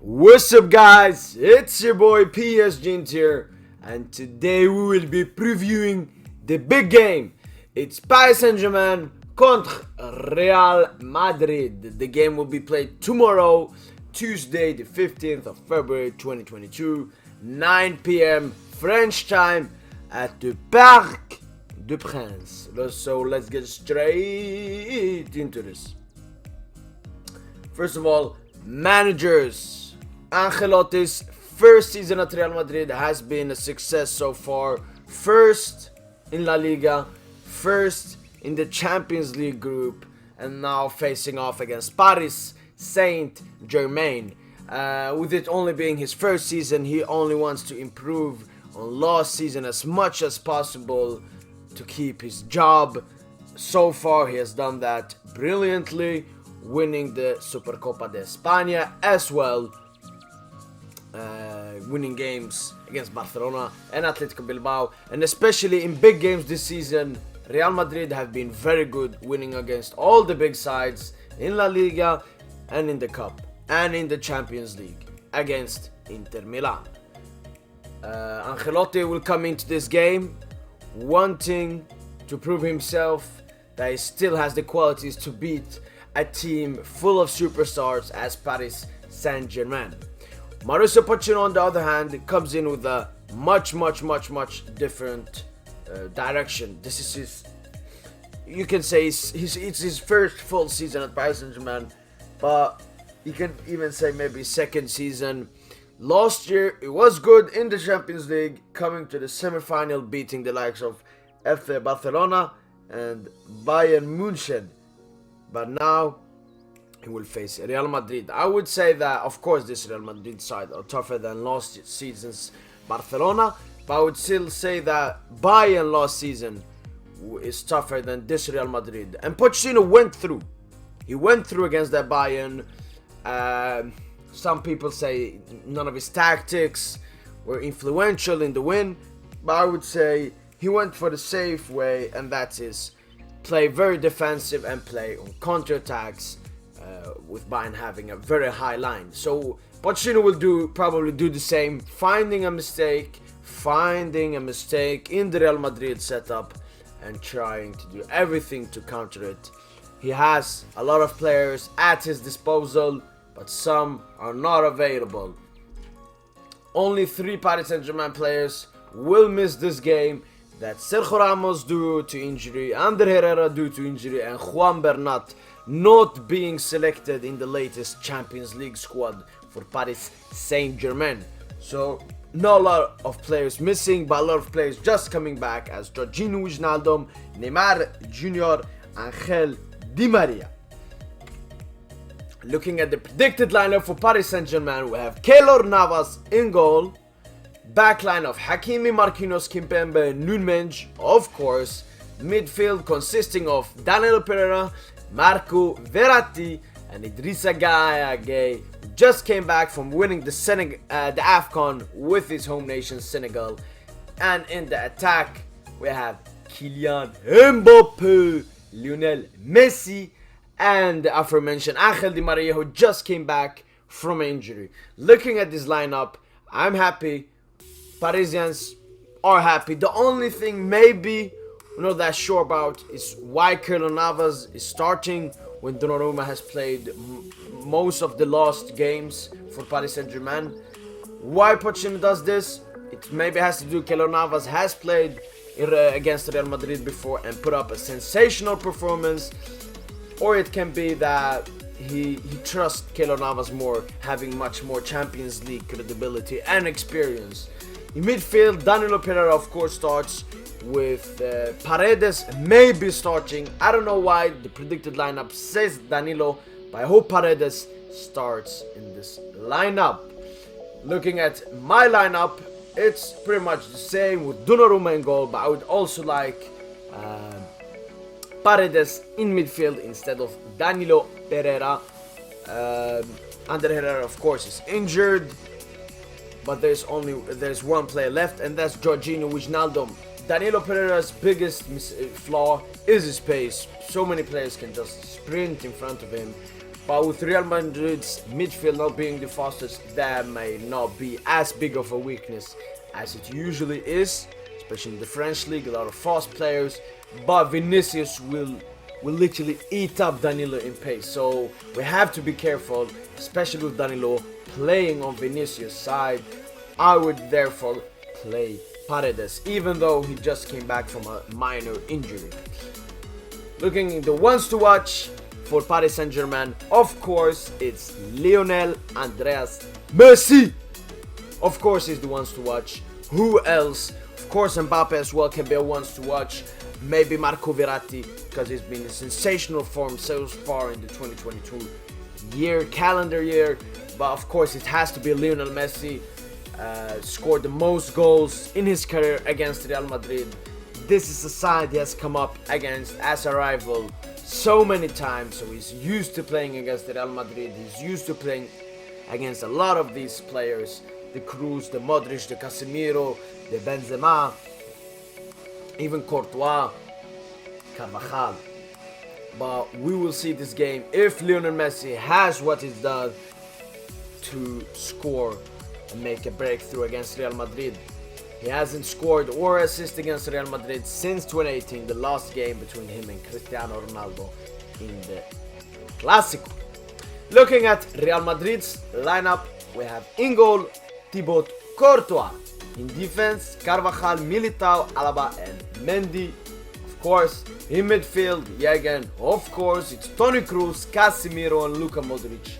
What's up guys, it's your boy PSGINT here, and today we will be previewing the big game. It's Paris Saint-Germain contre Real Madrid. The game will be played tomorrow, Tuesday the 15th of February 2022, 9 p.m. French time at the Parc des Princes. So let's get straight into this. First of all, managers. Ancelotti's first season at Real Madrid has been a success so far. First in La Liga, first in the Champions League group, and now facing off against Paris Saint-Germain. With it only being his first season, he only wants to improve on last season as much as possible to keep his job. So far, he has done that brilliantly, winning the Supercopa de España as well. Winning games against Barcelona and Atletico Bilbao, and especially in big games this season, Real Madrid have been very good, winning against all the big sides in La Liga and in the Cup and in the Champions League against Inter Milan. Ancelotti will come into this game wanting to prove himself that he still has the qualities to beat a team full of superstars as Paris Saint-Germain. Mauricio Pochettino, on the other hand, comes in with a much different direction. This is his, you can say it's his first full season at Paris Saint-Germain, but you can even say maybe second season. Last year it was good in the Champions League, coming to the semi-final, beating the likes of FC Barcelona and Bayern München, but now he will face Real Madrid. I would say that, of course, this Real Madrid side are tougher than last season's Barcelona, but I would still say that Bayern last season is tougher than this Real Madrid. And Pochettino went through. He went through against that Bayern. Some people say none of his tactics were influential in the win, but I would say he went for the safe way, and that is play very defensive and play on counterattacks. With Bayern having a very high line. So Pochettino will probably do the same, finding a mistake in the Real Madrid setup and trying to do everything to counter it. He has a lot of players at his disposal, but some are not available. Only 3 Paris Saint-Germain players will miss this game. That's Sergio Ramos due to injury, Ander Herrera due to injury, and Juan Bernat not being selected in the latest Champions League squad for Paris Saint-Germain. So not a lot of players missing, but a lot of players just coming back, as Jorginho Wijnaldum, Neymar Jr., Angel Di Maria. Looking at the predicted lineup for Paris Saint-Germain, we have Keylor Navas in goal. Backline of Hakimi, Marquinhos, Kimpembe, Nunez, of course. Midfield consisting of Danilo Pereira, Marco Verratti, and Idrissa Gueye, who just came back from winning the AFCON with his home nation Senegal. And in the attack, we have Kylian Mbappe, Lionel Messi, and the aforementioned Angel Di Maria, who just came back from injury. Looking at this lineup, I'm happy. Parisians are happy. The only thing maybe we're not that sure about is why Keylor Navas is starting when Donnarumma has played most of the last games for Paris Saint-Germain. Why Pochettino does this? It maybe has to do Keylor Navas has played against Real Madrid before and put up a sensational performance, or it can be that he trusts Keylor Navas more, having much more Champions League credibility and experience. In midfield, Danilo Pereira of course starts, with Paredes maybe starting. I don't know why the predicted lineup says Danilo, but I hope Paredes starts in this lineup. Looking at my lineup, it's pretty much the same with Donnarumma in goal, but I would also like Paredes in midfield instead of Danilo Pereira. Ander Herrera of course is injured, but there's one player left, and that's Jorginho Wijnaldum. Danilo Pereira's biggest flaw is his pace. So many players can just sprint in front of him. But with Real Madrid's midfield not being the fastest, that may not be as big of a weakness as it usually is, especially in the French league, a lot of fast players. But Vinicius will literally eat up Danilo in pace, so we have to be careful, especially with Danilo playing on Vinicius' side. I would therefore play Paredes, even though he just came back from a minor injury. Looking at the ones to watch for Paris Saint-Germain, of course, it's Lionel Andreas Messi. Of course, he's the ones to watch. Who else? Of course, Mbappe as well can be a ones to watch. Maybe Marco Verratti, because he's been in sensational form so far in the 2022 calendar year. But of course, it has to be Lionel Messi. Scored the most goals in his career against Real Madrid. This is a side he has come up against as a rival so many times, so he's used to playing against Real Madrid. He's used to playing against a lot of these players, the Kroos, the Modric, the Casemiro, the Benzema, even Courtois, Carvajal. But we will see this game if Lionel Messi has what he's done to score and make a breakthrough against Real Madrid. He hasn't scored or assisted against Real Madrid since 2018, the last game between him and Cristiano Ronaldo in the Clásico. Looking at Real Madrid's lineup, we have in goal Thibaut Courtois. In defense, Carvajal, Militao, Alaba and Mendy. Of course, in midfield, again, of course, it's Toni Kroos, Casemiro and Luka Modric.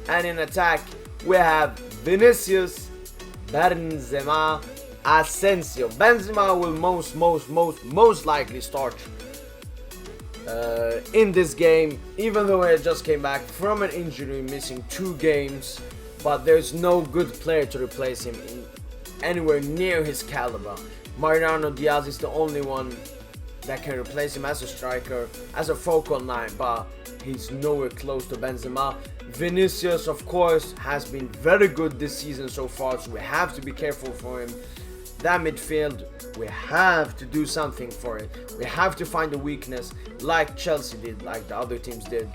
And in attack, we have Vinicius, Benzema, Asensio. Benzema will most likely start in this game, even though he just came back from an injury, missing 2 games. But there's no good player to replace him anywhere near his caliber. Mariano Diaz is the only one that can replace him as a striker, as a focal 9, but he's nowhere close to Benzema. Vinicius, of course, has been very good this season so far, so we have to be careful for him. That midfield, we have to do something for it. We have to find a weakness like Chelsea did, like the other teams did.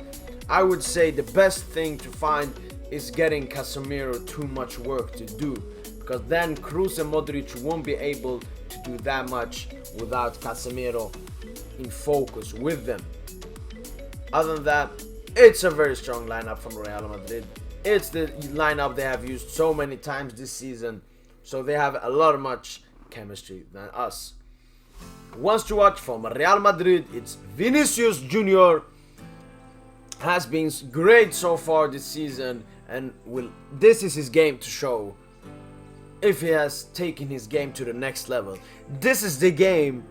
I would say the best thing to find is getting Casemiro too much work to do, because then Kroos and Modric won't be able to do that much without Casemiro in focus with them. Other than that, it's a very strong lineup from Real Madrid. It's the lineup they have used so many times this season, so they have a lot of much chemistry than us. Ones to watch from Real Madrid, it's Vinicius Jr. Has been great so far this season, and this is his game to show if he has taken his game to the next level. This is the game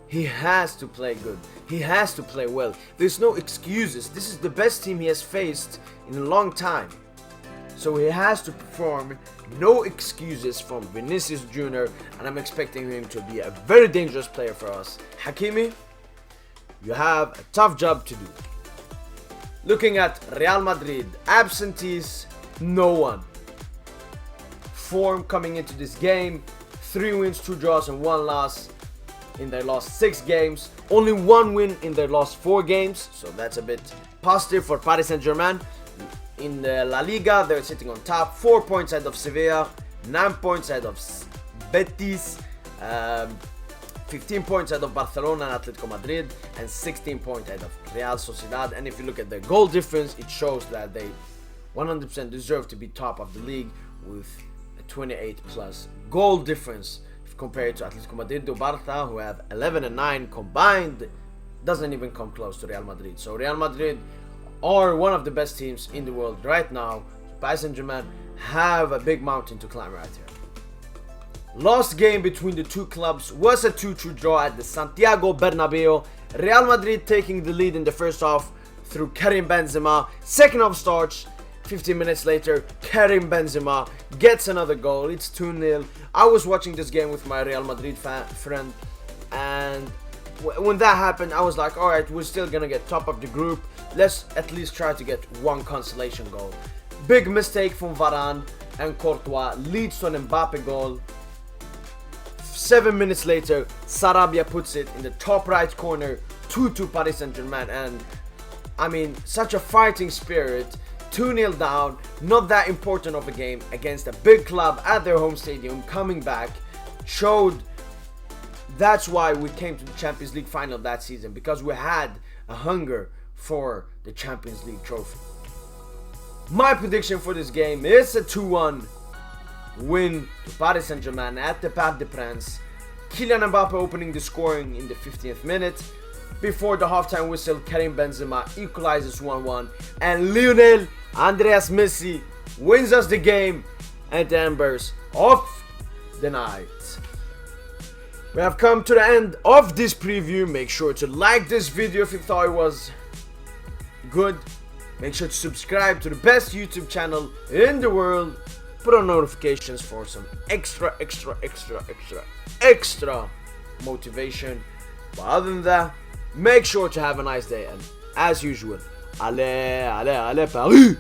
he has to play good. He has to play well. There's no excuses. This is the best team he has faced in a long time. So he has to perform. No excuses from Vinicius Jr. And I'm expecting him to be a very dangerous player for us. Hakimi, you have a tough job to do. Looking at Real Madrid, absentees, no one. Form coming into this game, 3 wins, 2 draws and 1 loss in their last 6 games. Only 1 win in their last 4 games, so that's a bit positive for Paris Saint-Germain. In the La Liga, they're sitting on top, 4 points ahead of Sevilla, 9 points ahead of Betis, 15 points ahead of Barcelona and Atletico Madrid, and 16 points ahead of Real Sociedad. And if you look at their goal difference, it shows that they 100% deserve to be top of the league with a 28 plus goal difference. If compared to Atletico Madrid or Barca, who have 11 and 9 combined, doesn't even come close to Real Madrid. So Real Madrid are one of the best teams in the world right now. Paris Saint-Germain have a big mountain to climb right here. Last game between the two clubs was a 2-2 draw at the Santiago Bernabeu. Real Madrid taking the lead in the first half through Karim Benzema. Second half starts, 15 minutes later, Karim Benzema gets another goal. It's 2-0. I was watching this game with my Real Madrid friend, and when that happened, I was like, alright, we're still gonna get top of the group. Let's at least try to get one consolation goal. Big mistake from Varane, and Courtois leads to an Mbappe goal. 7 minutes later, Sarabia puts it in the top right corner, 2-2 Paris Saint-Germain, and I mean, such a fighting spirit. 2-0 down, not that important of a game against a big club at their home stadium, coming back, showed that's why we came to the Champions League final that season, because we had a hunger for the Champions League trophy. My prediction for this game is a 2-1 win to Paris Saint-Germain at the Parc des Princes. Kylian Mbappe opening the scoring in the 15th minute. Before the halftime whistle, Karim Benzema equalizes 1-1, and Lionel Andreas Messi wins us the game at the embers of the night. We have come to the end of this preview. Make sure to like this video if you thought it was good. Make sure to subscribe to the best YouTube channel in the world. Put on notifications for some extra motivation. But other than that, make sure to have a nice day, and as usual, allez, Paris!